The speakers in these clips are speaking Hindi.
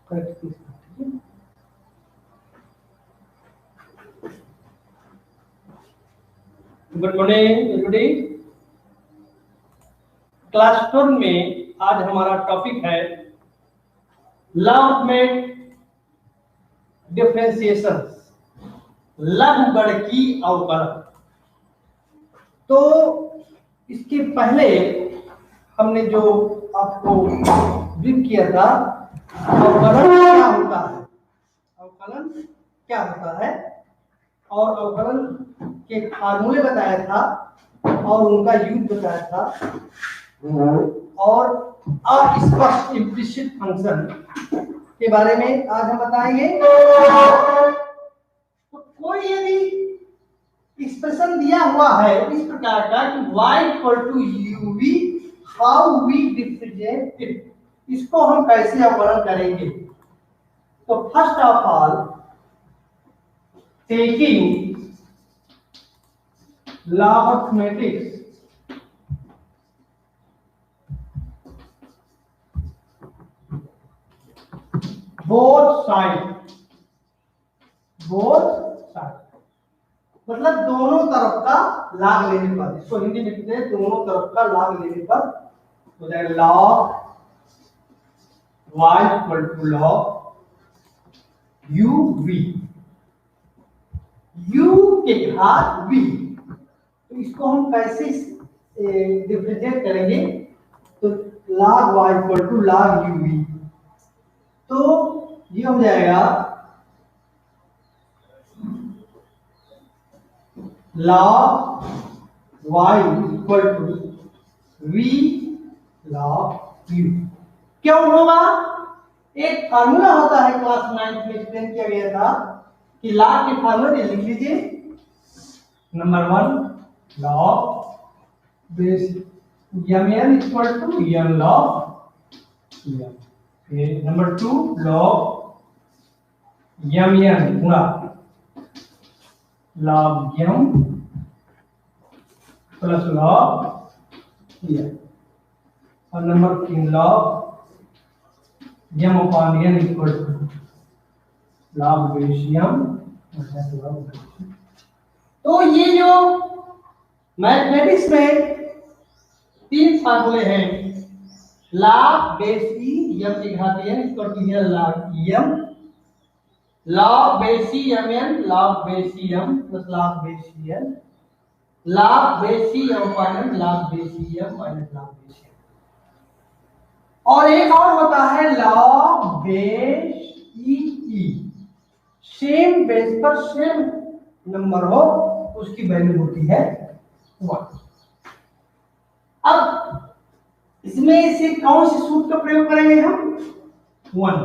Good morning everybody. क्लास 4 में आज हमारा टॉपिक है लघुगणक डिफरेंशिएशन, लघुगणकीय अवकलन। तो इसके पहले हमने जो आपको ब्रीफ किया था, अवकलन क्या होता है, अवकलन क्या होता है और अवकलन के फार्मूले बताया था और उनका यूज बताया था, और अस्पष्ट इम्प्लिसिट फंक्शन के बारे में आज हम बताएंगे। तो कोई यदि एक्सप्रेशन दिया हुआ है इस प्रकार का कि y = uv, how we differentiate it, इसको हम कैसे अवकलन करेंगे। तो first of all taking logarithmetics both sides, मतलब दोनों तरफ का लाग लेने पर, इसको हिंदी में लिखते हैं दोनों तरफ का लाग लेने पर हो जाएगा log y = log uv, u के घात v। तो इसको हम कैसे डिफरेंशिएट करेंगे, तो log y = log uv, तो ये हो जाएगा log y = v log u। क्यों होगा? एक फार्मूला होता है, क्लास 9 में एक्सप्लेन किया गया था कि log के फार्मूले लिख लीजिए। Number 1 log base mn = m log m। Number 2 log mn गुणा log m plus log m, और number 3 log m/n = log base m। तो ये जो मैथमेटिक्स में 3 फार्मूले हैं, log बेस e m की घात n = log m, log base e mn log base m plus log base n, log base m/n log base m minus log base m। और एक और होता है log base e, same base पर सेम नंबर हो उसकी वैल्यू होती है 1। अब इसमें से कौन सी सूत्र का प्रयोग करेंगे हम? 1।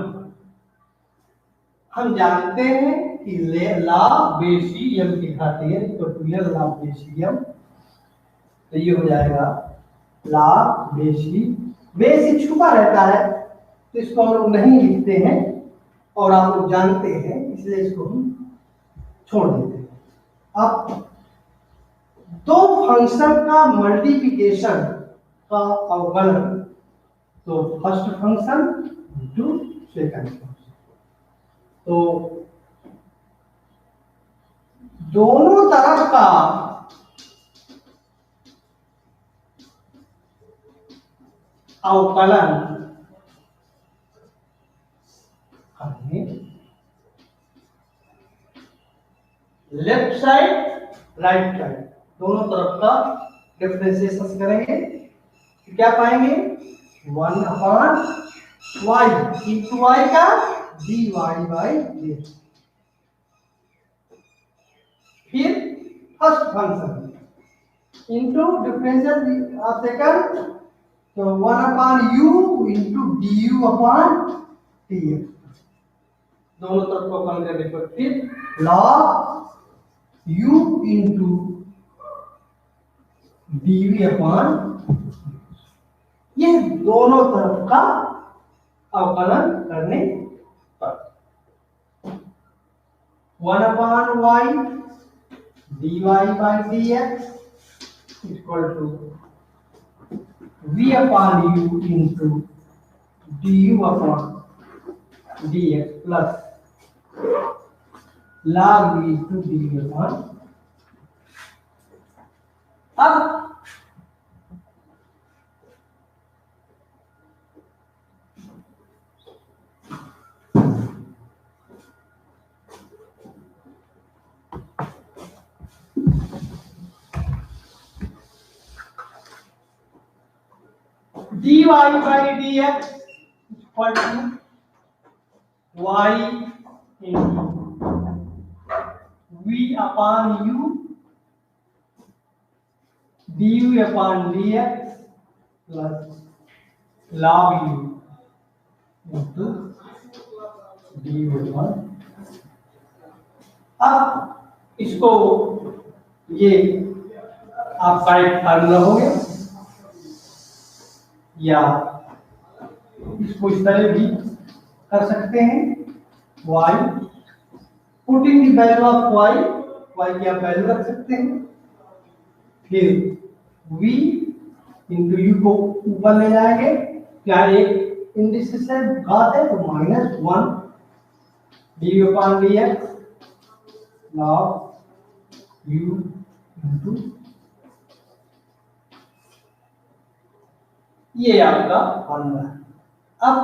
हम जानते हैं कि log बेस m की घात n = log बेस m, तो ये हो जाएगा log बेस छुपा रहता है तो इसको हम लोग नहीं लिखते हैं और आप लोग जानते हैं, इसलिए इसको हम छोड़ देते हैं। अब दो फंक्शन का मल्टीप्लिकेशन का अवकलन, तो first function to second function, तो दोनों तरफ का अवकलन करेंगे, लेफ्ट साइड राइट साइड दोनों तरफ का डिफरेंशिएशन करेंगे। क्या पाएंगे? 1/y into y का dy/dx। फिर first function into differential of second, तो 1/u into du/dx, दोनों तरफ को कम करने पर फिर log u into dv/, ये दोनों तरफ का अवकलन करने पर 1/y dy/dx = v/u into du/dx। dx plus log v into dv upon. अब dy by dx equal to y into v upon u du upon dx plus log u into du upon। अब इसको ये आपका एक फार्मूला हो गया, या इसको इस तरह भी कर सकते हैं। y putting the value of y की आप वैल्यू रख सकते हैं, फिर v इंटू यू को ऊपर ले जाएंगे, क्या एक इंडिसेस है घात है तो -1 D upon dx log u into ये आपका फार्मूला है। अब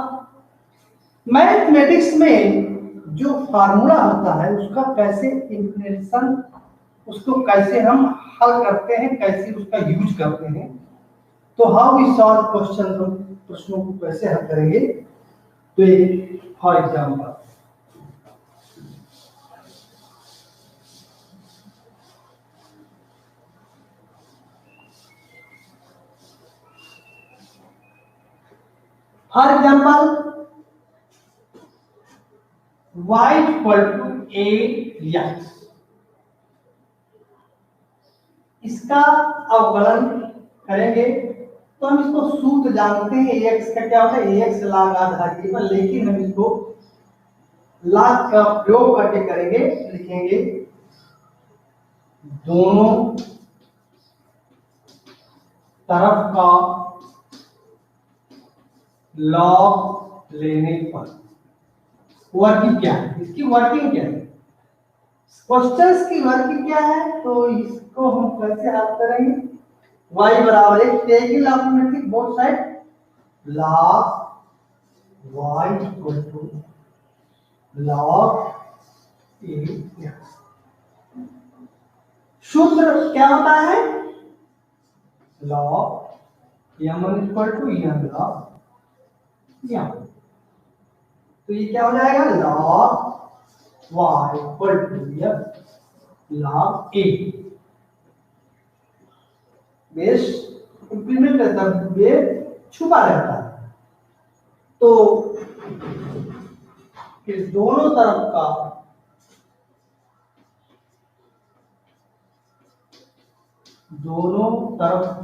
मैथमेटिक्स में जो फार्मूला होता है उसका कैसे इंप्लीमेंटेशन, उसको कैसे हम हल करते हैं, कैसे उसका यूज करते हैं, तो हाउ वी सॉल्व क्वेश्चन, हम प्रश्नों को कैसे हल करेंगे। तो for example y equal to a x, इसका अवकलन करेंगे तो हम इसको सूत्र जानते हैं, ax का क्या होता है, ax log आधा के, लेकिन हम इसको log का प्रयोग करके करेंगे, लिखेंगे दोनों तरफ का log लेने पर वर्किंग क्या है, इसकी वर्किंग क्या है, क्वेश्चंस की वर्किंग क्या है, तो इसको हम कैसे हल करेंगे। y बराबर एक taking automatic both side log y equal to log a x। सूत्र क्या होता है, log m1 equal to m log m। तो ये क्या हो जाएगा, log y equal to f log a। Base implement करता है, छुपा रहता है, तो इस दोनों तरफ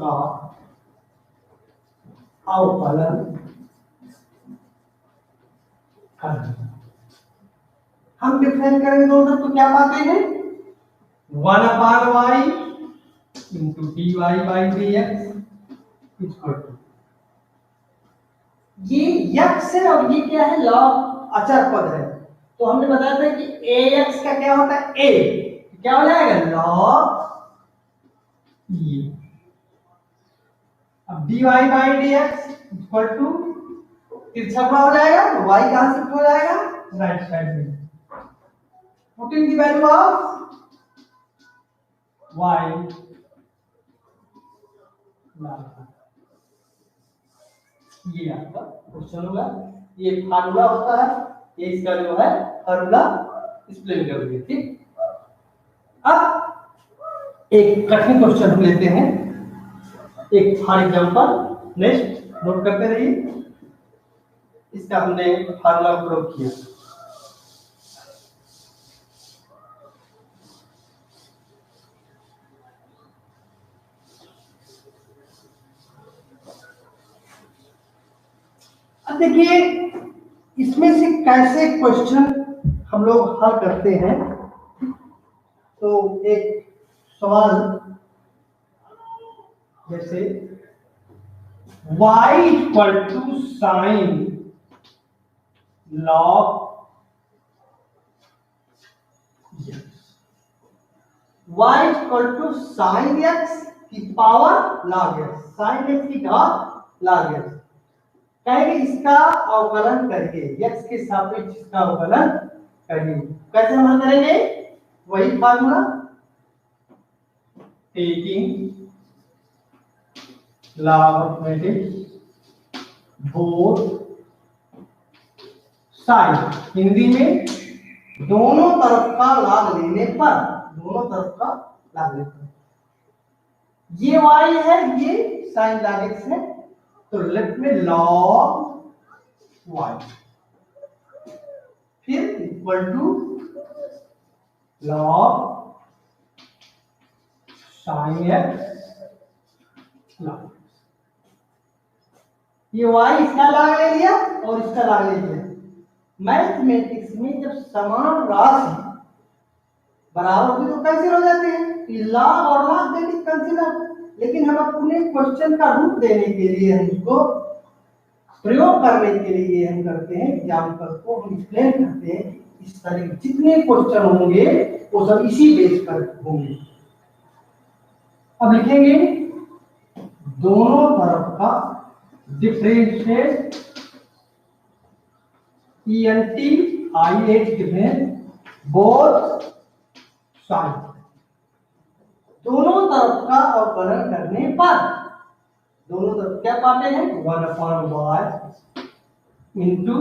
का अवकलन हम डिफरेंस करेंगे दोनों तो क्या पाते हैं, 1/y into dy by dx equal to, ये x है और ये क्या है, log अचर पद है, तो हमने बताया था कि ax का क्या होता है, a क्या हो जाएगा log e। अब dy by dx equal to तिरछा हो जाएगा, तो y कहां शिफ्ट हो जाएगा, राइट साइड में, putting the value of y ये आपका क्वेश्चन होगा, ये फार्मूला होता है, ये इसका जो है फार्मूला एक्सप्लेन कर दिया। ठीक, अब एक कठिन क्वेश्चन हम लेते हैं, एक फॉर एग्जांपल नेक्स्ट नोट करते रहिए, इसका हमने फार्मूला प्रयोग किया। अब देखिए इसमें से कैसे क्वेश्चन हम लोग हल करते हैं। तो एक सवाल जैसे y equal to sine log x, y equal to sine x की power log x, sine x की घात log x। कहेंगे इसका अवकलन करिए, x के सापेक्ष इसका अवकलन करिए। कैसे हम करेंगे? वही formula, taking logarithmic both side, Hindi में दोनों तरफ का लाभ लेने पर, दोनों तरफ का लाभ लेने पर, ये y है, ये साइन log x है, तो लेफ्ट में log y, फिर equal to log sine x log, ये y इसका लाग ले लिया और इसका लाग ले लिया। मैथमेटिक्स में जब समान राशि बराबर होती तो कैसे हो जाते हैं? लाग और लाग देने कंसीडर, लेकिन हम अपने क्वेश्चन का रूप देने के लिए, हम उसको प्रयोग करने के लिए हम करते हैं, एग्जाम्पल को हम एक्सप्लेन करते हैं। इस तरह के जितने क्वेश्चन होंगे वो सब इसी बेस पर होंगे। अब लिखेंगे दोनों तरफ का differentiate, ENTIH difference both side, दोनों तरफ का अवकलन करने पर, दोनों तरफ क्या पाते हैं? 1/y into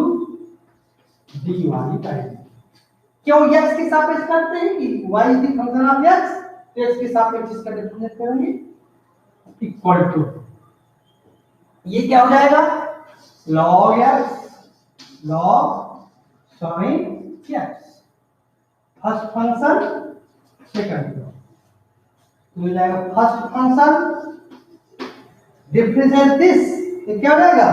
dy by dy। क्यों x के सापेक्ष करते हैं कि y is the function of x, तो x के सापेक्ष इसका डिफरेंशिएट करेंगे, इक्वल टू, ये क्या हो जाएगा? log x log sin x, first function second, तो मिल जाएगा फर्स्ट फंक्शन डिफरेंशिएट दिस, तो क्या हो जाएगा?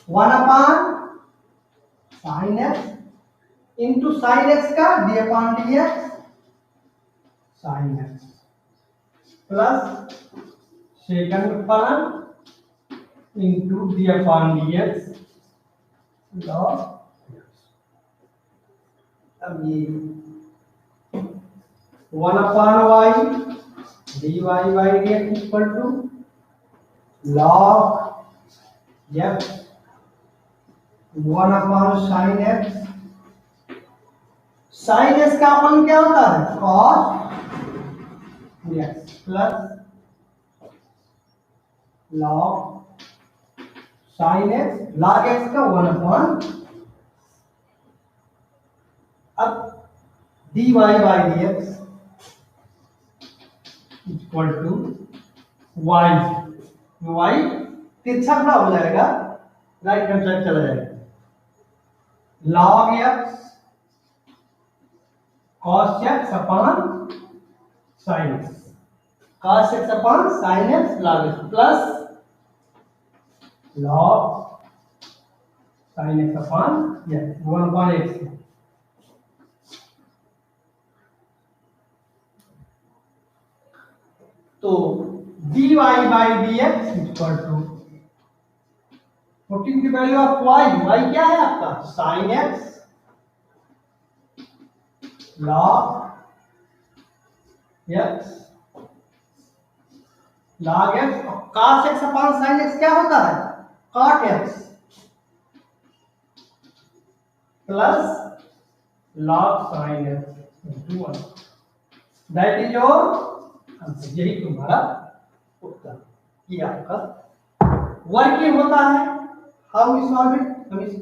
1/sin x into sin x का d/dx sin x plus second फलन इंटू d/dx log x। अब ये 1/y dy by dx equal to log x 1/sin x, sin x का अपन क्या होता है? cos x plus log sin x, log x का 1/, अब dy by dx equal to y, y तिरछा खड़ा हो जाएगा, राइट हैंड साइड चला जाएगा, log x cos x upon sin x, cos x upon sin x log x plus log sin x upon 1/x। तो dy by dx equal to, putting the value of y, y क्या है आपका? sin x log x log x, cos x upon sin x क्या होता है? cot x plus log sin x into 1, that is your answer, यही तुम्हारा उत्तर। ये आपका वर्किंग होता है, हाउ वी सॉल्व इट, हम इस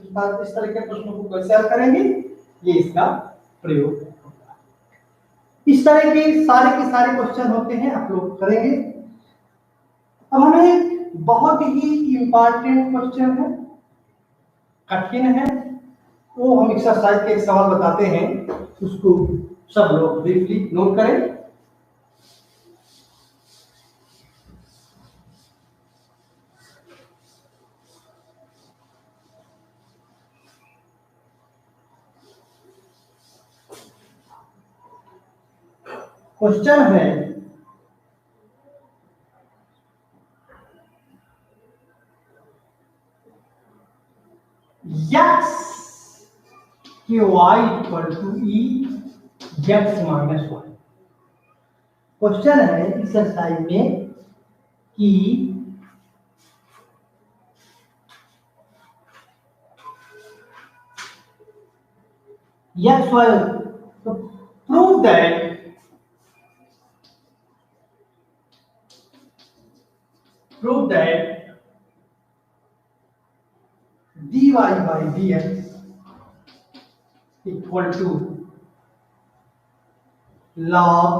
तरह के प्रश्नों को कैसे हल करेंगे, ये इसका प्रयोग होता है। इस तरह के सारे क्वेश्चन होते हैं, आप लोग करेंगे। अब हमें बहुत ही इंपॉर्टेंट क्वेश्चन है, कठिन है, वो हम एक्सरसाइज के एक सवाल बताते हैं, उसको सब लोग ब्रीफली नोट करें। क्वेश्चन है x कि y equal to e x minus y. Question है इस एक्सरसाइज में कि एक्स वाई, तो prove that dy by dx equal to log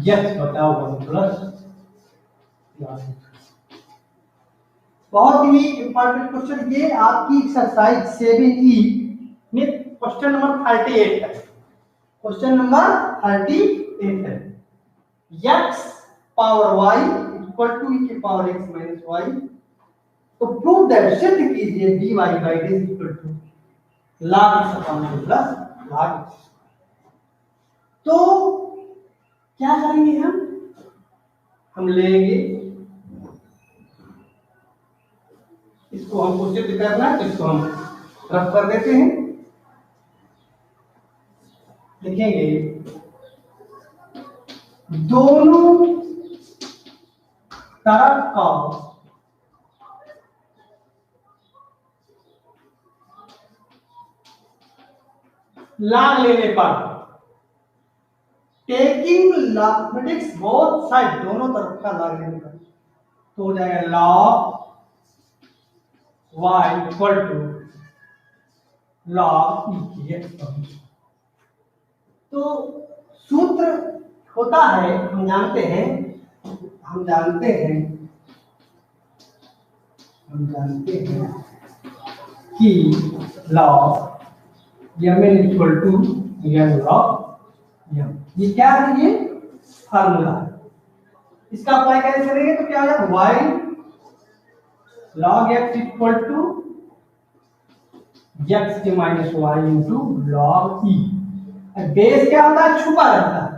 x बटा 1 प्लस log x। बहुत ही इंपॉर्टेंट क्वेश्चन, ये आपकी एक्सरसाइज 7E में क्वेश्चन नंबर 38 है। क्वेश्चन नंबर 38 है। x power y equal to e की पावर x माइनस वाई। तो प्रूव दैट, सिद्ध कीजिए dy by dx equal to log x upon 2 plus log x। तो क्या करेंगे हम लेंगे इसको, हमको सिद्ध करना है तो इसको हम रफ कर देते हैं। लिखेंगे दोनों तरफ का लाग लेने पर, टेकिंग मैथमेटिक्स बोथ साइड, दोनों तरफ का लाग लेने पर, तो हो जाएगा log y equal to log e की एक्स। तो सूत्र होता है, हम जानते हैं कि log mn equal to n log m। ये क्या है? ये फार्मूला है। इसका अप्लाई कैसे करेंगे तो क्या हो जाएगा? y log x equal to x के minus y into log e. Base क्या होता है? छुपा रहता है।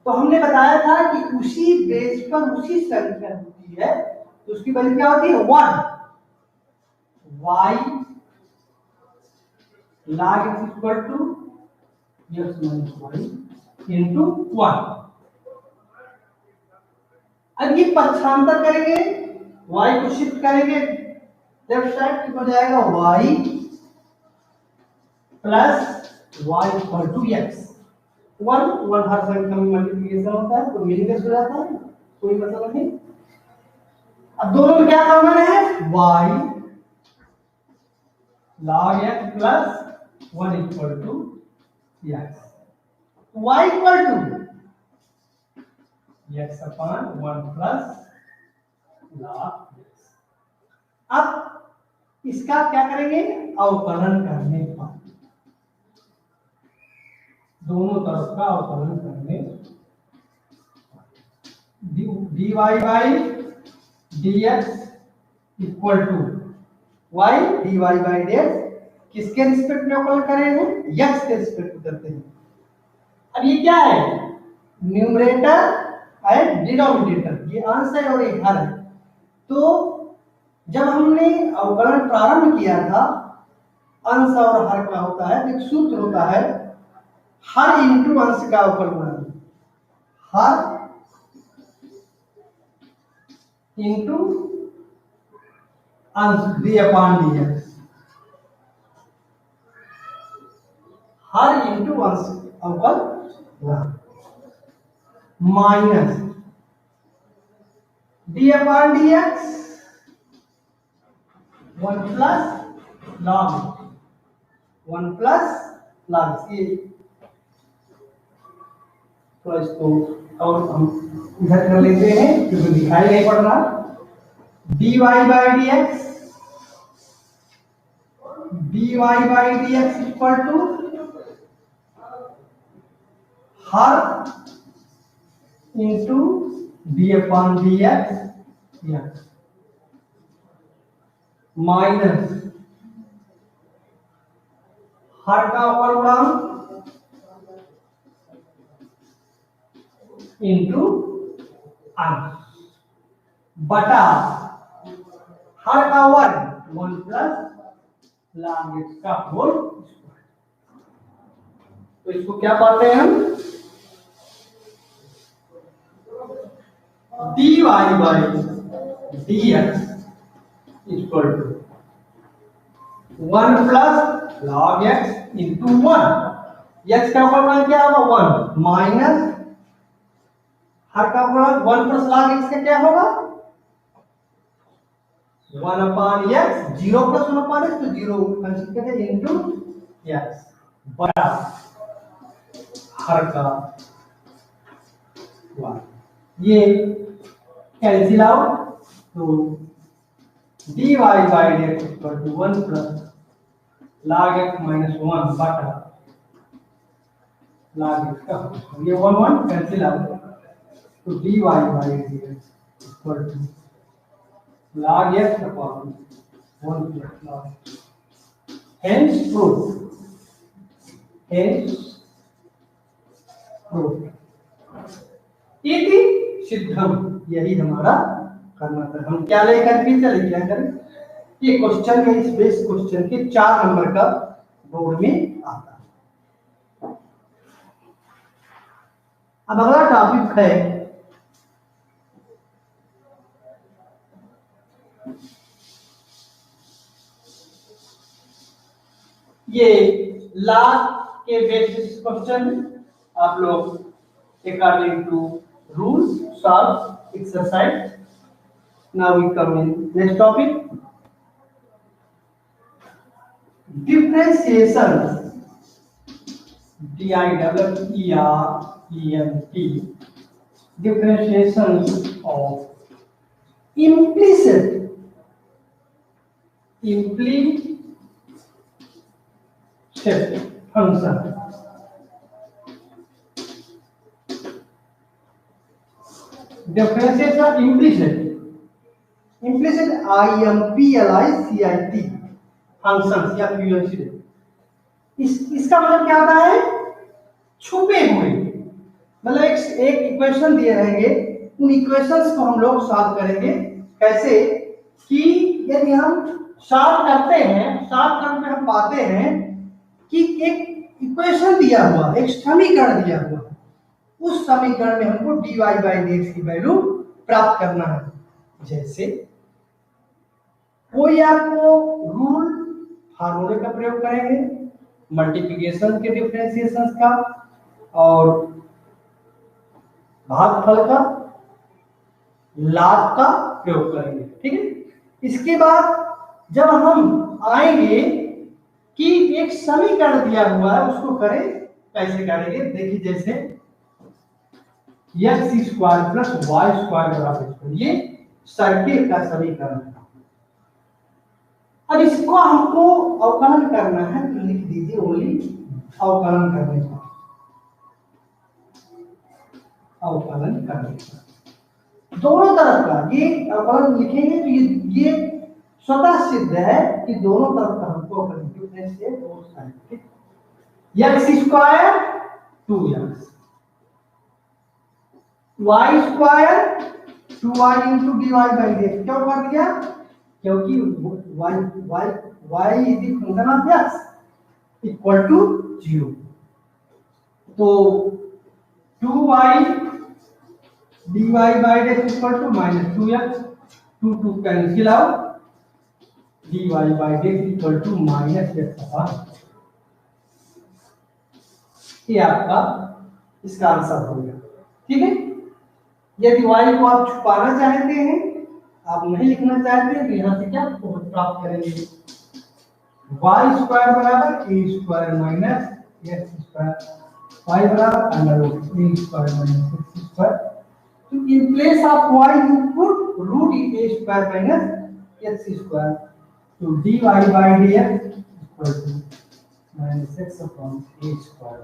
तो हमने बताया था कि उसी बेस पर उसी संख्या होती है, तो उसकी वैल्यू क्या होती है? 1। y log x equal to x minus y into 1। अब ये पक्षांतर करेंगे, y को शिफ्ट करेंगे लेफ्ट साइड, तो हो जाएगा y plus y equal to x. 1 हर संख्या में मल्टीप्लिकेशन होता है तो मीनिंगलेस हो जाता है, कोई मतलब नहीं। अब दोनों में क्या कॉमन है? y log x plus 1 equal to x। y equal to x upon 1 plus log x। अब इसका क्या करेंगे? अवकलन करने पर, दोनों तरफ का अवकलन करने, dy by dx equal to y dy by dx किसके रिस्पेक्ट में अवकलन करेंगे? x के रिस्पेक्ट में करते हैं। अब ये क्या है? न्यूमरेटर एंड डिनोमिनेटर, ये अंश है और ये हर है। तो जब हमने अवकलन प्रारंभ किया था, अंश और हर का होता है, एक सूत्र होता है हर इंटू अंश का अवकलन, हर इंटू अंश डी अपॉन dx, हर इंटू अंश अवकलन minus D upon dx 1 plus log। ये तो इसको और हम इधर कर लेते हैं क्योंकि दिखाई नहीं पड़ रहा। dy by dx equal to हर into D upon dx minus हर का अवकलन इंटू अंश बटा हर का वर्ग 1 प्लस log x का होल स्क्वायर। तो इसको क्या पाते हैं हम, dy by dx equal to 1 plus log x into 1। x का फॉर्मूला क्या होगा 1 माइनस हर का फॉर्मूला 1 प्लस log x का क्या होगा 1 upon x, 0 plus 1 upon x तो 0 कंसीडर करें इंटू x बड़ा हर का 1। ये कैंसिल आउट, तो dy by dx equal to 1 plus log x minus 1 बटा log x का, ये 1 1 कैंसिल आउट, तो dy by dx equal to log x upon 1 plus log x। Hence proof, hence proof इति सिद्धम। यही हमारा करना था। हम क्या लेकर के चले क्या करें, ये क्वेश्चन है, इस बेस क्वेश्चन के 4 नंबर का बोर्ड में आता है। अब अगला टॉपिक है ये log के बेसिस क्वेश्चन। आप लोग according to rules solve exercise। Now we come in next topic, differentiation, DIEERENT, differentiation of implicit function। Differentiation of implicit IMPLICIT functions या PUNC। इसका मतलब क्या होता है, छुपे हुए, मतलब एक इक्वेशन दिए रहेंगे, उन इक्वेशंस को हम लोग सॉल्व करेंगे। कैसे कि यदि हम सॉल्व करते हैं, सॉल्व करने में हम पाते हैं कि एक इक्वेशन दिया हुआ, एक समीकरण दिया हुआ, उस समीकरण में हमको dy बाई dx की वैल्यू प्राप्त करना है। जैसे कोई आपको रूल फार्मूले का प्रयोग करेंगे, मल्टीप्लिकेशन के डिफरेंशिएशन का और भागफल का, लाभ का प्रयोग करेंगे, ठीक है। इसके बाद जब हम आएंगे कि एक समीकरण दिया हुआ है उसको करें, कैसे करेंगे देखिए, जैसे x square plus y square बराबर, ये सर्किल का समीकरण है। अब इसको हमको अवकलन करना है, तो लिख दीजिए ओनली अवकलन करने का, अवकलन करने का दोनों तरफ का ये अवकलन लिखेंगे तो ये स्वतः सिद्ध है कि दोनों तरफ का हमको अवकलन डिफरेंशिएट हो सकता है। x square 2x, y square 2y into dy by dx, क्यों कर दिया, क्योंकि y is the function of x equal to 0, तो 2y dy by dx equal to minus 2x, 2 cancel out, dy by dx equal to minus x upon, ये आपका इसका आंसर हो गया, ठीक है। यदि y को आप छुपाना चाहते हैं, आप नहीं लिखना चाहते हैं, तो यहाँ से क्या प्राप्त करेंगे, y स्क्वायर बराबर a square minus x square, y बराबर under root a square minus x square. तो in place of y you put root a square minus x square, तो dy by dx equal to minus x upon a square.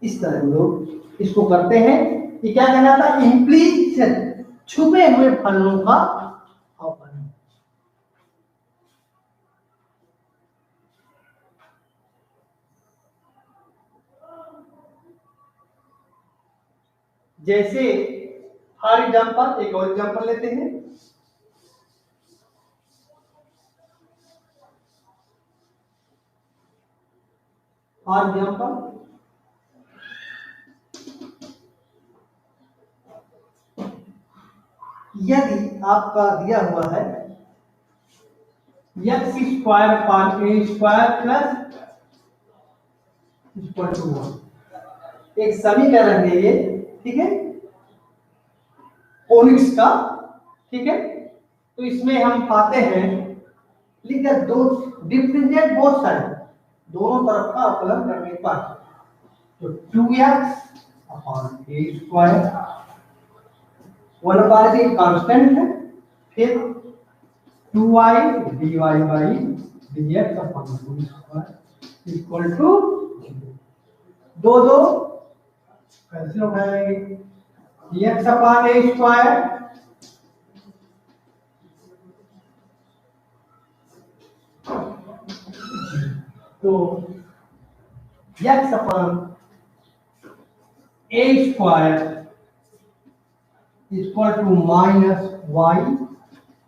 इस तरह हम लोग इसको करते हैं। ये क्या कहलाता है, इम्प्लीसिट, छुपे हुए फलों का अवकलन। जैसे फॉर एग्जांपल एक और एग्जांपल लेते हैं, फॉर एग्जाम्पल यदि आपका दिया हुआ है x square upon a square plus equal to 1, एक समीकरण है ये, ठीक है, कोनिक्स का, ठीक है। तो इसमें हम पाते हैं, लिख दिया, दो डिफरेंशिएट बोथ साइड, दोनों तरफ का अवकलन करने पर तो 2x अपान a स्क्वायर, 1 बार एक कांस्टेंट है, फिर 2y dy by dx upon 2 square equal to 2 कैसे उठाएंगे, dx अपान a स्क्वायर तो x upon a square equal to minus y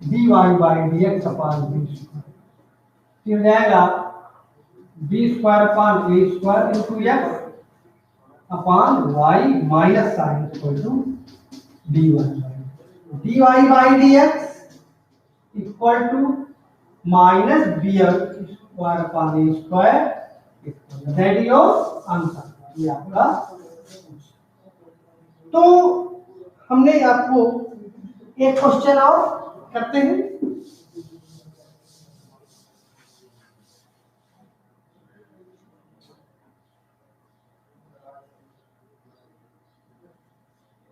dy by dx upon b square, फिर जाएगा b square upon a square into x upon y minus sine equal to dy by dx equal to minus b square upon a square, that is your answer, ये आपका। तो हमने आपको एक क्वेश्चन और करते हैं,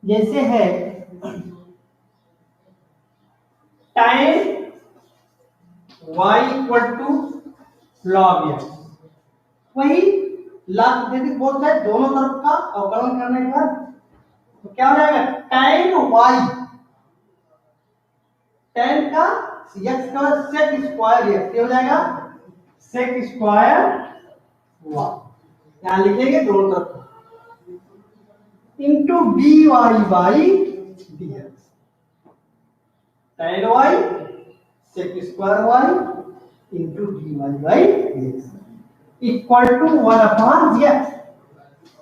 जैसे है time y equal to log x, वही लॉग देखिए बोलता है दोनों तरफ का अवकलन करने पर तो क्या हो जाएगा, tan y, tan का x का sec स्क्वायर x हो जाएगा sec स्क्वायर y, यहां लिखेंगे दोनों तरफ into dy by dx, tan y sec square y into dy by dx equal to 1 upon x,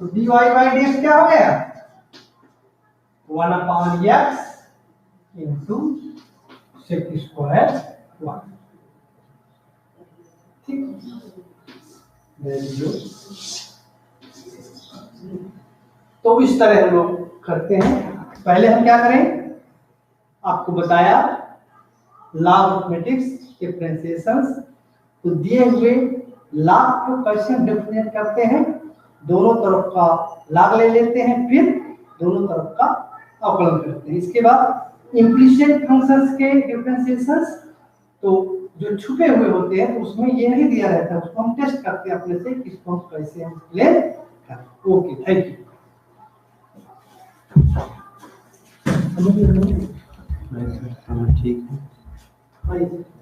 तो dy बाई dx क्या हो गया, 1 upon x into sec square y, ठीक, तो इस तरह हम लोग करते हैं। पहले हम क्या करें, आपको बताया लॉ ऑफ मैट्रिक्स डिफरेंशिएशंस, तो दिए हुए लॉग को कैसे डिफरेंशिएट करते हैं, दोनों तरफ का लॉग ले लेते हैं, फिर दोनों तरफ का अवकलन करते हैं। इसके बाद इम्प्लिसिट फंक्शंस के डिफरेंशिएशंस, तो जो छुपे हुए होते हैं तो उसमें ये नहीं दिया रहता है, उसको हम टेस्ट करते हैं अपने से कि इसको हम कैसे हम क्लियर करें। Okay, thank you. ठीक है।